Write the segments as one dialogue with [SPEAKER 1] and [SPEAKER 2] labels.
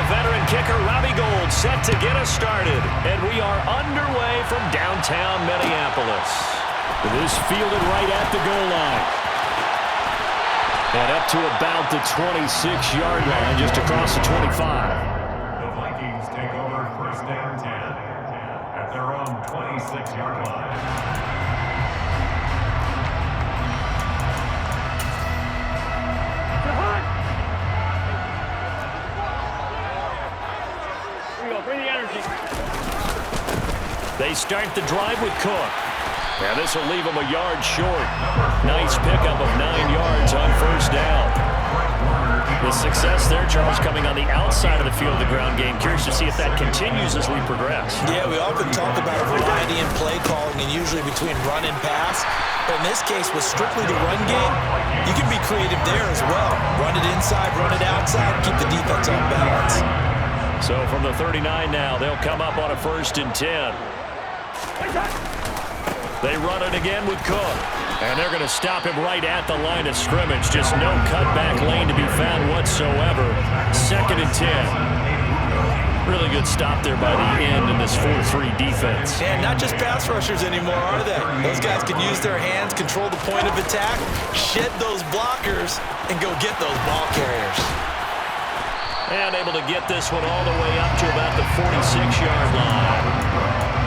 [SPEAKER 1] veteran kicker Robbie Gould set to get us started. And we are underway from downtown Minneapolis. This fielded right at the goal line. And up to about the 26-yard line, just across the 25.
[SPEAKER 2] The Vikings take over first down 10 at their own 26-yard line.
[SPEAKER 3] Bring the energy.
[SPEAKER 1] They start the drive with Cook. Now this will leave him a yard short. Nice pickup of 9 yards on first down. The success there, Charles, coming on the outside of the field of the ground game. Curious to see if that continues as we progress.
[SPEAKER 4] Yeah, we often talk about a variety in play calling and usually between run and pass. But in this case, with strictly the run game, you can be creative there as well. Run it inside, run it outside, keep the defense on balance.
[SPEAKER 1] So from the 39 now, they'll come up on a 1st and 10. They run it again with Cook. And they're going to stop him right at the line of scrimmage. Just no cutback lane to be found whatsoever. 2nd and 10. Really good stop there by the end in this 4-3 defense.
[SPEAKER 4] And not just pass rushers anymore, are they? Those guys can use their hands, control the point of attack, shed those blockers, and go get those ball carriers.
[SPEAKER 1] And able to get this one all the way up to about the 46-yard line.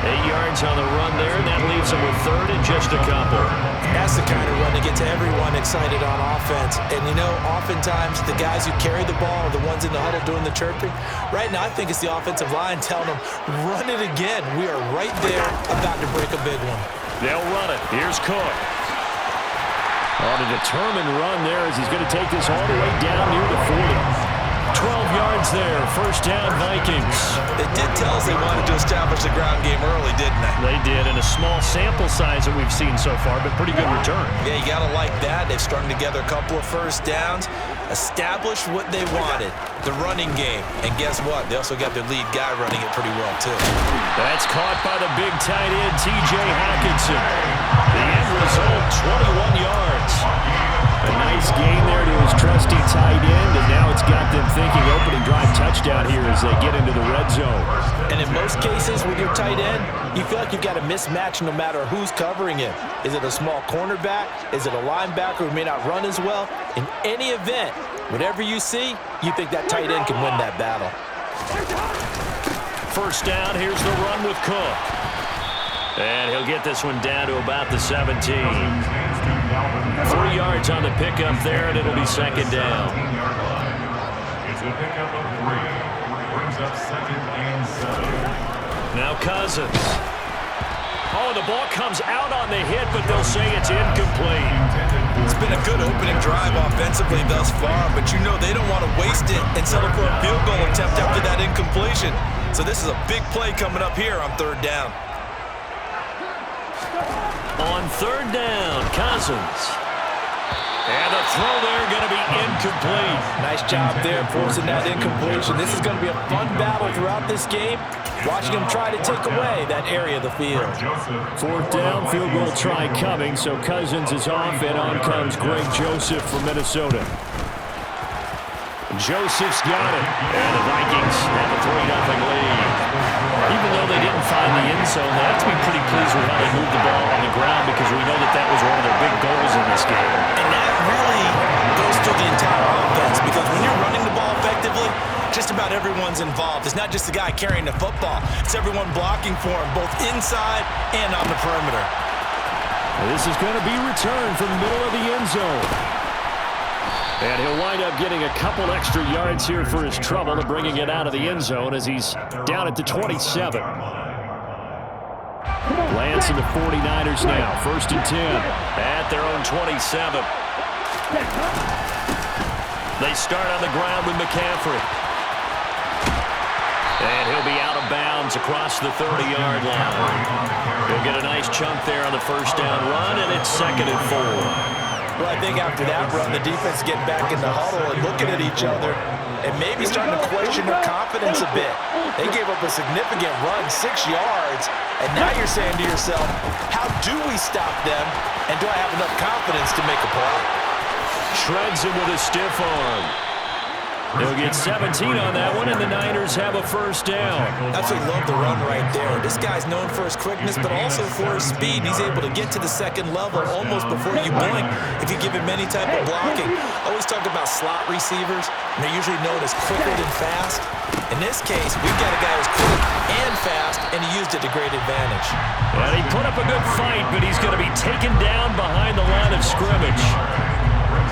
[SPEAKER 1] 8 yards on the run there, and that leaves them with 3rd and just a couple.
[SPEAKER 4] That's the kind of run that gets everyone excited on offense. And, you know, oftentimes the guys who carry the ball are the ones in the huddle doing the chirping. Right now, I think it's the offensive line telling them, run it again. We are right there about to break a big one.
[SPEAKER 1] They'll run it. Here's Cook. On a determined run there as he's going to take this all the way down near the 40. 12 yards there, 1st down Vikings.
[SPEAKER 4] They did tell us they wanted to establish the ground game early, didn't they?
[SPEAKER 1] They did, in a small sample size that we've seen so far, but pretty good return.
[SPEAKER 4] Yeah, you got to like that. They've strung together a couple of 1st downs, established what they wanted, the running game. And guess what? They also got their lead guy running it pretty well, too.
[SPEAKER 1] That's caught by the big tight end, T.J. Hockenson. The end result, 21 yards. A nice gain there to his trusty tight end, and now it's got them thinking opening drive touchdown here as they get into the red zone.
[SPEAKER 4] And in most cases with your tight end, you feel like you've got a mismatch no matter who's covering him. Is it a small cornerback? Is it a linebacker who may not run as well? In any event, whatever you see, you think that tight end can win that battle.
[SPEAKER 1] 1st down, here's the run with Cook. And he'll get this one down to about the 17. 3 yards on the pickup there, and it'll be 2nd down.
[SPEAKER 2] It's a pickup of 3. Brings up 2nd and 7.
[SPEAKER 1] Now Cousins. Oh, the ball comes out on the hit, but they'll say it's incomplete.
[SPEAKER 4] It's been a good opening drive offensively thus far, but you know they don't want to waste it and settle for a field goal attempt after that incompletion. So this is a big play coming up here on 3rd down.
[SPEAKER 1] On 3rd down, Cousins. And the throw there going to be incomplete.
[SPEAKER 4] Nice job there forcing that incompletion. This is going to be a fun battle throughout this game. Watching him try to take away that area of the field.
[SPEAKER 1] 4th down, field goal try coming, so Cousins is off, and on comes Greg Joseph from Minnesota. Joseph's got it, and the Vikings have a 3-0 lead. Even though they didn't find the end zone, they have to be pretty pleased with how they moved the ball on the ground because we know that that was one of their big goals in this game.
[SPEAKER 4] And that really goes through the entire offense because when you're running the ball effectively, just about everyone's involved. It's not just the guy carrying the football. It's everyone blocking for him, both inside and on the perimeter.
[SPEAKER 1] This is going to be returned from the middle of the end zone. And he'll wind up getting a couple extra yards here for his trouble and bringing it out of the end zone as he's down at the 27. Lands in the 49ers now. 1st and 10 at their own 27. They start on the ground with McCaffrey. And he'll be out of bounds across the 30-yard line. He'll get a nice chunk there on the 1st down run, and it's 2nd and 4.
[SPEAKER 4] Well, I think after that run, the defense getting back in the huddle and looking at each other and maybe starting to question their confidence a bit. They gave up a significant run, 6 yards, and now you're saying to yourself, how do we stop them, and do I have enough confidence to make a play?
[SPEAKER 1] Shreds him with a stiff arm. They'll get 17 on that one, and the Niners have a first down.
[SPEAKER 4] Absolutely love the run right there. This guy's known for his quickness, but also for his speed. He's able to get to the second level almost before you blink if you give him any type of blocking. Always talk about slot receivers, and they're usually known as quicker than fast. In this case, we've got a guy who's quick and fast, and he used it to great advantage.
[SPEAKER 1] Well, he put up a good fight, but he's going to be taken down behind the line of scrimmage.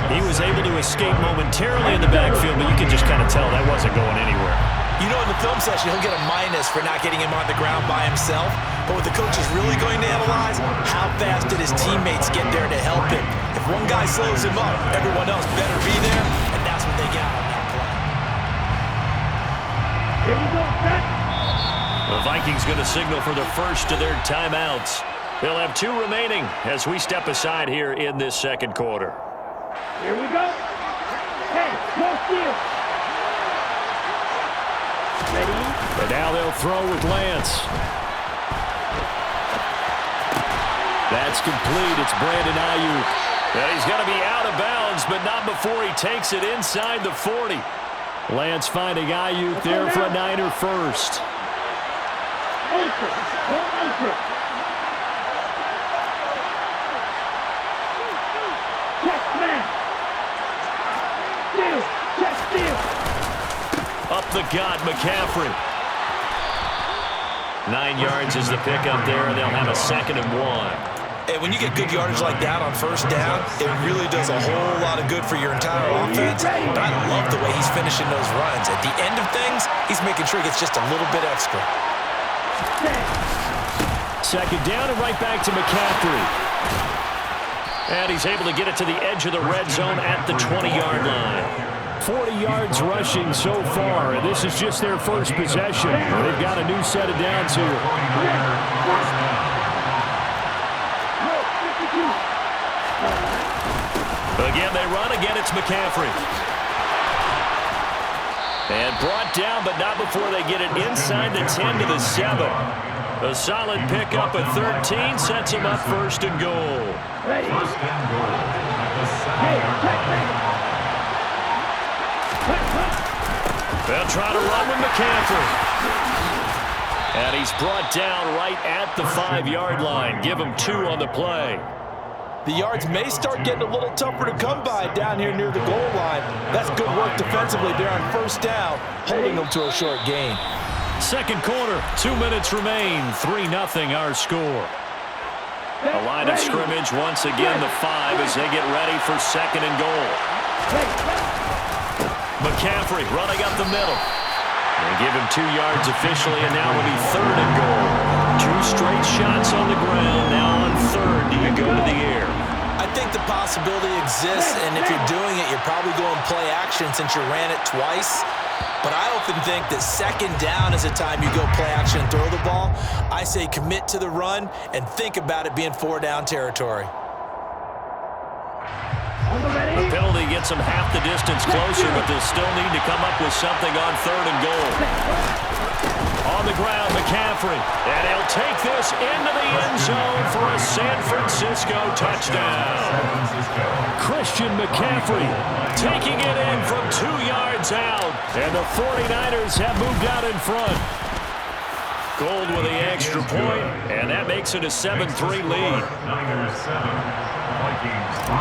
[SPEAKER 1] He was able to escape momentarily in the backfield, but you can just kind of tell that wasn't going anywhere.
[SPEAKER 4] You know, in the film session, he'll get a minus for not getting him on the ground by himself. But what the coach is really going to analyze, how fast did his teammates get there to help him? If one guy slows him up, everyone else better be there, and that's what they got on that play.
[SPEAKER 3] Here we go, set.
[SPEAKER 1] The Vikings going to signal for the first of their timeouts. They'll have 2 remaining as we step aside here in this second quarter.
[SPEAKER 3] Here we go. Hey, no steal. Ready?
[SPEAKER 1] And now they'll throw with Lance. That's complete. It's Brandon Ayuk. And he's going to be out of bounds, but not before he takes it inside the 40. Lance finding Ayuk there for a Niner first.
[SPEAKER 3] Anchor. Go anchor. Check man. Steal. Check steal.
[SPEAKER 1] Up the gut, McCaffrey. 9 yards is the pickup there, and they'll have a 2nd and 1.
[SPEAKER 4] And when you get good yardage like that on first down, it really does a whole lot of good for your entire offense. But I love the way he's finishing those runs. At the end of things, he's making sure he gets just a little bit extra.
[SPEAKER 1] 2nd down and right back to McCaffrey. And he's able to get it to the edge of the red zone at the 20-yard line. 40 yards rushing so far, and this is just their first possession. They've got a new set of downs here. Again, they run. Again, it's McCaffrey. And brought down, but not before they get it inside the 10 to the 7. A solid pickup at 13 sets him up 1st and goal.
[SPEAKER 3] Ready?
[SPEAKER 2] First and goal at the 7-yard line.
[SPEAKER 1] They'll try to run with McCaffrey. And he's brought down right at the 5-yard line. Give him 2 on the play.
[SPEAKER 4] The yards may start getting a little tougher to come by down here near the goal line. That's good work defensively there on first down, holding them to a short gain.
[SPEAKER 1] Second quarter, 2 minutes remain. 3-0 our score. A line of scrimmage once again, the 5 as they get ready for 2nd and goal. McCaffrey running up the middle. They give him 2 yards officially, and now it'll be 3rd and goal. 2 straight shots on the ground. Now on 3rd, do you go to the air?
[SPEAKER 4] I think the possibility exists, and if you're doing it, you're probably going play action since you ran it twice. But I often think that 2nd down is the time you go play action and throw the ball. I say commit to the run and think about it being 4-down territory.
[SPEAKER 1] The penalty gets them half the distance closer, but they'll still need to come up with something on 3rd and goal. On the ground, McCaffrey. And he'll take this into the end zone for a San Francisco touchdown. Christian McCaffrey taking it in from 2 yards out. And the 49ers have moved out in front. Gold with the extra point, and that makes it a 7-3 lead.
[SPEAKER 2] Niners 7, Vikings 3.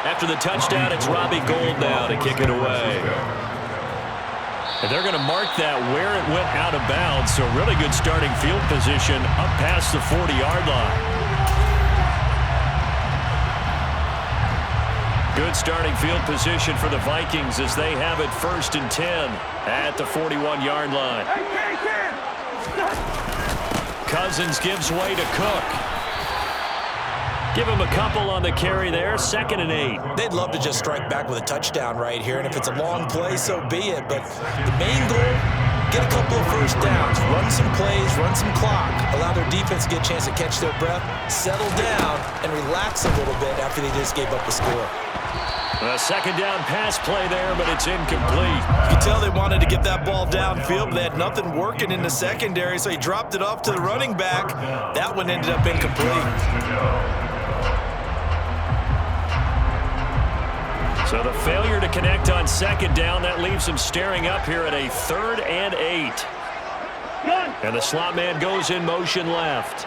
[SPEAKER 1] After the touchdown, it's Robbie Gould now to kick it away. And they're going to mark that where it went out of bounds, so really good starting field position up past the 40-yard line. Good starting field position for the Vikings as they have it 1st and 10 at the 41-yard line. Cousins gives way to Cook. Give him a couple on the carry there, 2nd and 8.
[SPEAKER 4] They'd love to just strike back with a touchdown right here, and if it's a long play, so be it. But the main goal, get a couple of first downs, run some plays, run some clock, allow their defense to get a chance to catch their breath, settle down, and relax a little bit after they just gave up a score.
[SPEAKER 1] A 2nd down pass play there, but it's incomplete.
[SPEAKER 4] You can tell they wanted to get that ball downfield, but they had nothing working in the secondary, so he dropped it off to the running back. That one ended up incomplete.
[SPEAKER 1] So the failure to to connect on second down. That leaves him staring up here at a 3rd and 8. And the slot man goes in motion left.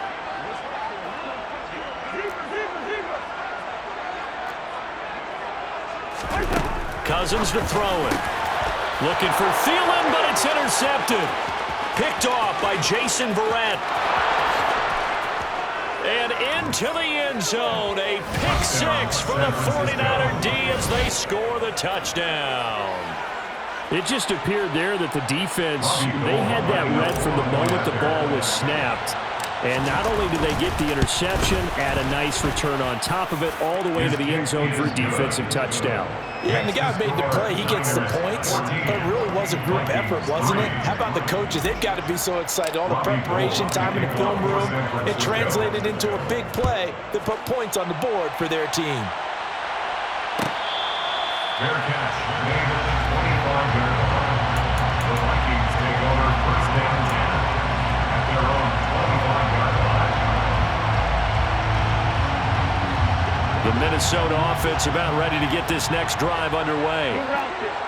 [SPEAKER 1] Cousins to throw it. Looking for Thielen, but it's intercepted. Picked off by Jason Verrett. And into the end zone. A pick 6 for the 49er D as they score the touchdown.
[SPEAKER 3] It just appeared there that the defense, they had that read from the moment the ball was snapped. And not only did they get the interception, add a nice return on top of it, all the way to the end zone for a defensive touchdown.
[SPEAKER 4] Yeah, and the guy made the play. He gets the points. But it really was a group effort, wasn't it? How about the coaches? They've got to be so excited. All the preparation, time in the film room, it translated into a big play that put points on the board for their team.
[SPEAKER 2] Fair catch made at the 25-yard line. The Vikings take over 1st and 10 at their own 25-yard line.
[SPEAKER 1] The Minnesota offense about ready to get this next drive underway.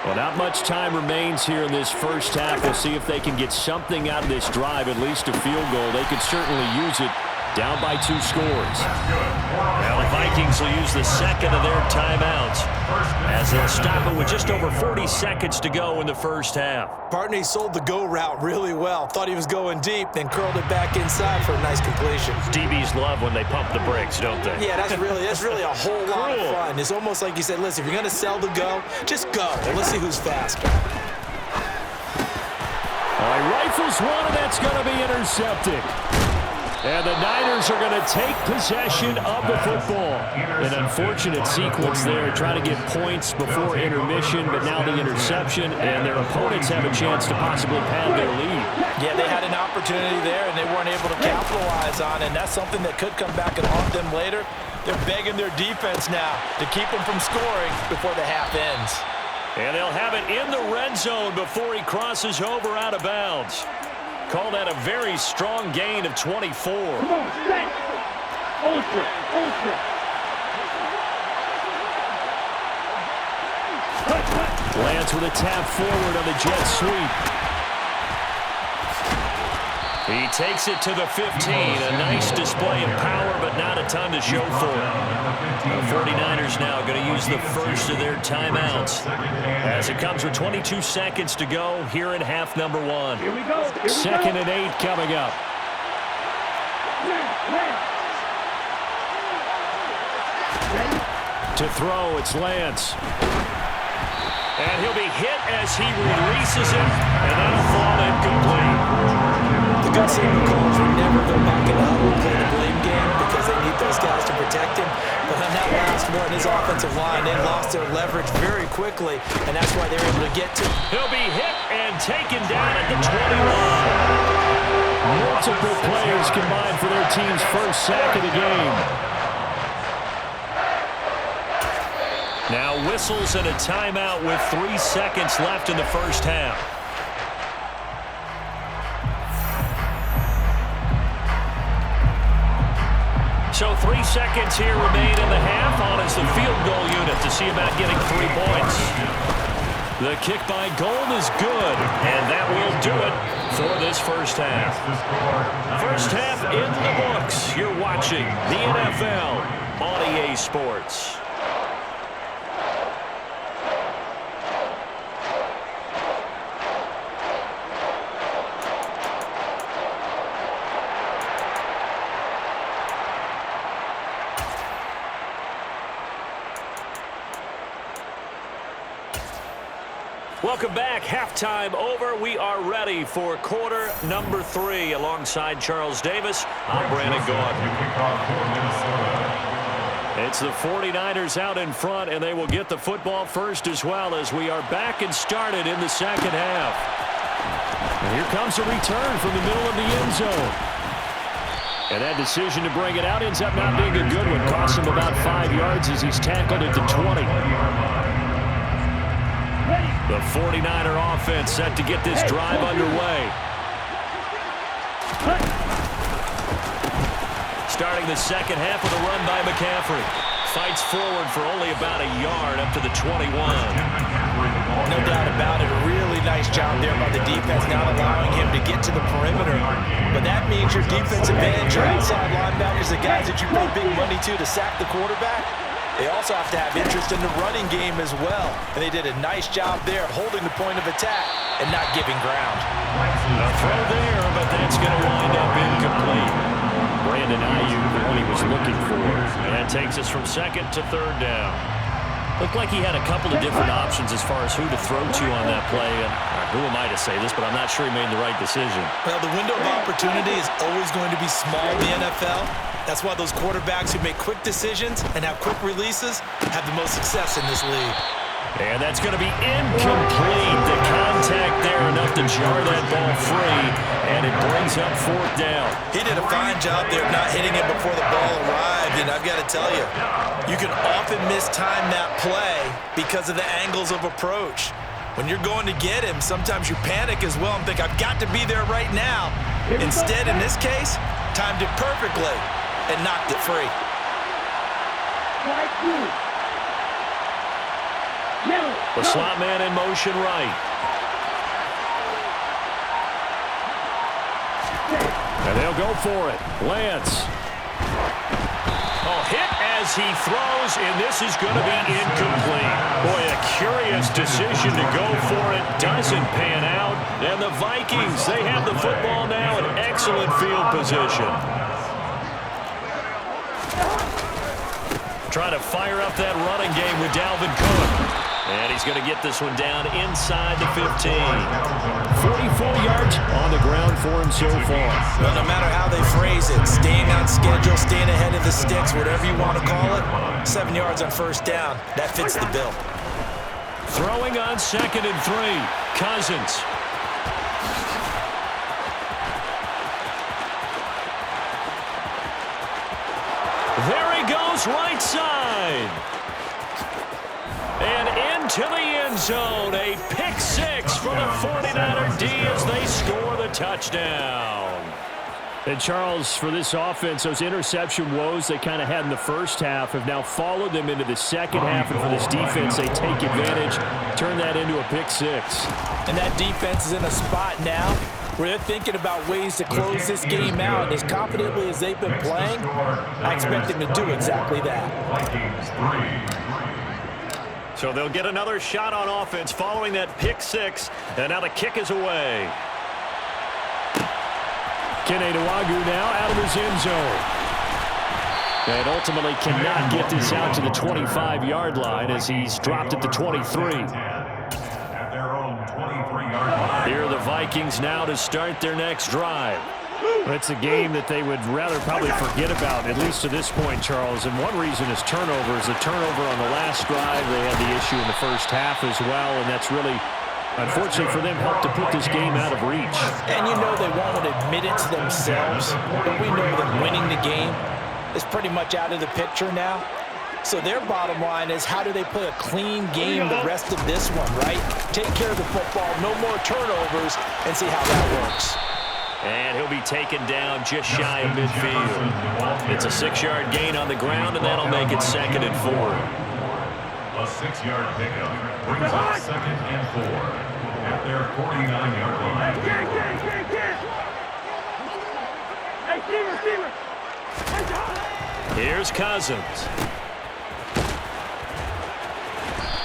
[SPEAKER 1] Well, not much time remains here in this first half. We'll see if they can get something out of this drive, at least a field goal. They could certainly use it. Down by 2 scores. Now the Vikings will use the second of their timeouts as they'll stop it with just over 40 seconds to go in the first half.
[SPEAKER 4] Partney sold the go route really well. Thought he was going deep, then curled it back inside for a nice completion.
[SPEAKER 1] DBs love when they pump the brakes, don't they?
[SPEAKER 4] Yeah, that's really a whole lot of fun. It's almost like you said, listen, if you're going to sell the go, just go. And let's see who's faster.
[SPEAKER 3] All right, rifles one, and that's going to be intercepted. And the Niners are going to take possession of the football. An unfortunate sequence there, trying to get points before intermission, but now the interception, and their opponents have a chance to possibly pad their lead.
[SPEAKER 4] Yeah, they had an opportunity there, and they weren't able to capitalize on it, and that's something that could come back and haunt them later. They're begging their defense now to keep them from scoring before the half ends.
[SPEAKER 1] And they'll have it in the red zone before he crosses over out of bounds. Call that a very strong gain of 24.
[SPEAKER 3] Come on, set. Ultra. Lance with a tap forward on the jet sweep.
[SPEAKER 1] He takes it to the 15. A nice display of power, but not a ton to show for it. The 49ers now going to use the first of their timeouts as it comes with 22 seconds to go here in half number 1.
[SPEAKER 3] Here we go.
[SPEAKER 1] 2nd and 8 coming up. To throw, it's Lance. And he'll be hit as he releases it, and that'll fall incomplete.
[SPEAKER 4] The good safety calls would never go back in the huddle and play the blame game because they need those guys to protect him. But on that last one, his offensive line, they lost their leverage very quickly, and that's why they were able to get to.
[SPEAKER 1] He'll be hit and taken down at the 21.
[SPEAKER 3] Multiple players combined for their team's first sack of the game.
[SPEAKER 1] Now whistles and a timeout with 3 seconds left in the first half. So 3 seconds here remain in the half. On is the field goal unit to see about getting 3 points. The kick by Gold is good, and that will do it for this first half. First half in the books. You're watching the NFL on EA Sports. Welcome back. Halftime over. We are ready for quarter number 3. Alongside Charles Davis, I'm Brandon Gaud. It's the 49ers out in front, and they will get the football first as well as we are back and started in the second half. And here comes a return from the middle of the end zone. And that decision to bring it out ends up not being a good one. Costs him about 5 yards as he's tackled at the 20. The 49er offense set to get this drive underway.
[SPEAKER 3] Starting the second half with a run by McCaffrey. Fights forward for only about a yard up to the 21.
[SPEAKER 4] No doubt about it. A really nice job there by the defense, not allowing him to get to the perimeter. But that means your defensive ends, your outside linebackers, the guys that you pay big money to sack the quarterback, they also have to have interest in the running game as well. And they did a nice job there holding the point of attack and not giving ground.
[SPEAKER 3] A throw there, but that's going to wind up incomplete. Brandon Ayuk, the one he was looking for. And that takes us from second to third down. Looked like he had a couple of different options as far as who to throw to on that play. And who am I to say this, but I'm not sure he made the right decision.
[SPEAKER 4] Well, the window of opportunity is always going to be small in the NFL. That's why those quarterbacks who make quick decisions and have quick releases have the most success in this league.
[SPEAKER 3] And that's going to be incomplete. The contact there enough to jar that ball free, and it brings up fourth down.
[SPEAKER 4] He did a fine job there not hitting it before the ball arrived, and I've got to tell you, you can often mistime that play because of the angles of approach. When you're going to get him, sometimes you panic as well and think, I've got to be there right now. Instead, in this case, timed it perfectly and knocked it free.
[SPEAKER 3] The slot man in motion right. And they'll go for it. Lance. Oh, hit as he throws, and this is going to be incomplete. Boy, a curious decision to go for it. Doesn't pan out. And the Vikings, they have the football now in excellent field position. Trying to fire up that running game with Dalvin Cook. And he's going to get this one down inside the 15. 44 yards on the ground for him so far.
[SPEAKER 4] Well, no matter how they phrase it, staying on schedule, staying ahead of the sticks, whatever you want to call it, 7 yards on first down, that fits the bill.
[SPEAKER 3] Throwing on 2nd and 3. Cousins. There he goes, right side. And into the end zone. A pick six for the 49er D as they score the touchdown. And Charles, for this offense, those interception woes they kind of had in the first half have now followed them into the second half. And for this defense, they take advantage, turn that into a pick six.
[SPEAKER 4] And that defense is in a spot now where they're thinking about ways to close this game out. And as confidently as they've been playing, I expect them to do exactly that.
[SPEAKER 3] So they'll get another shot on offense following that pick six. And now the kick is away. Anotha now out of his end zone. And ultimately cannot get this out to the 25-yard line as he's dropped at the 23. Here are the Vikings now to start their next drive. It's a game that they would rather probably forget about, at least to this point, Charles. And one reason is turnovers. The turnover on the last drive, they had the issue in the first half as well, and that's really, unfortunately for them, helped to put this game out of reach.
[SPEAKER 4] And you know they won't admit it to themselves, but we know that winning the game is pretty much out of the picture now. So their bottom line is, how do they play a clean game the rest of this one, right? Take care of the football, no more turnovers, and see how that works.
[SPEAKER 3] And he'll be taken down just shy of midfield. It's a 6-yard gain on the ground, and that'll make it 2nd and 4.
[SPEAKER 2] A 6-yard pickup brings up 2nd and 4 at their 49-yard line.
[SPEAKER 3] Here's Cousins.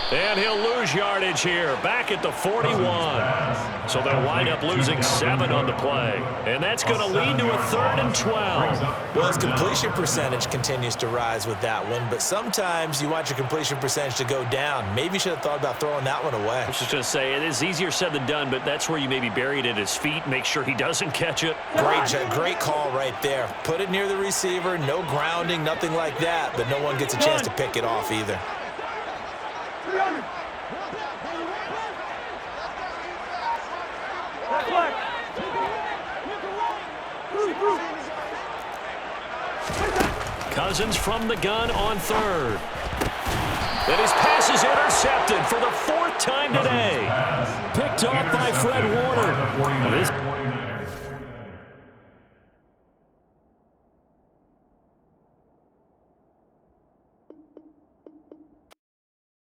[SPEAKER 3] And he'll lose yardage here, back at the 41. So they'll wind up losing 7 on the play. And that's going to lead to a 3rd and 12.
[SPEAKER 4] Well, his completion percentage continues to rise with that one, but sometimes you want your completion percentage to go down. Maybe you should have thought about throwing that one away.
[SPEAKER 3] I was just going to say, it is easier said than done, but that's where you maybe bury it at his feet, make sure he doesn't catch it.
[SPEAKER 4] Great call right there. Put it near the receiver, no grounding, nothing like that, but no one gets a chance to pick it off either.
[SPEAKER 3] Cousins from the gun on 3rd. And his pass is intercepted for the 4th time today. Picked off by Fred Warner.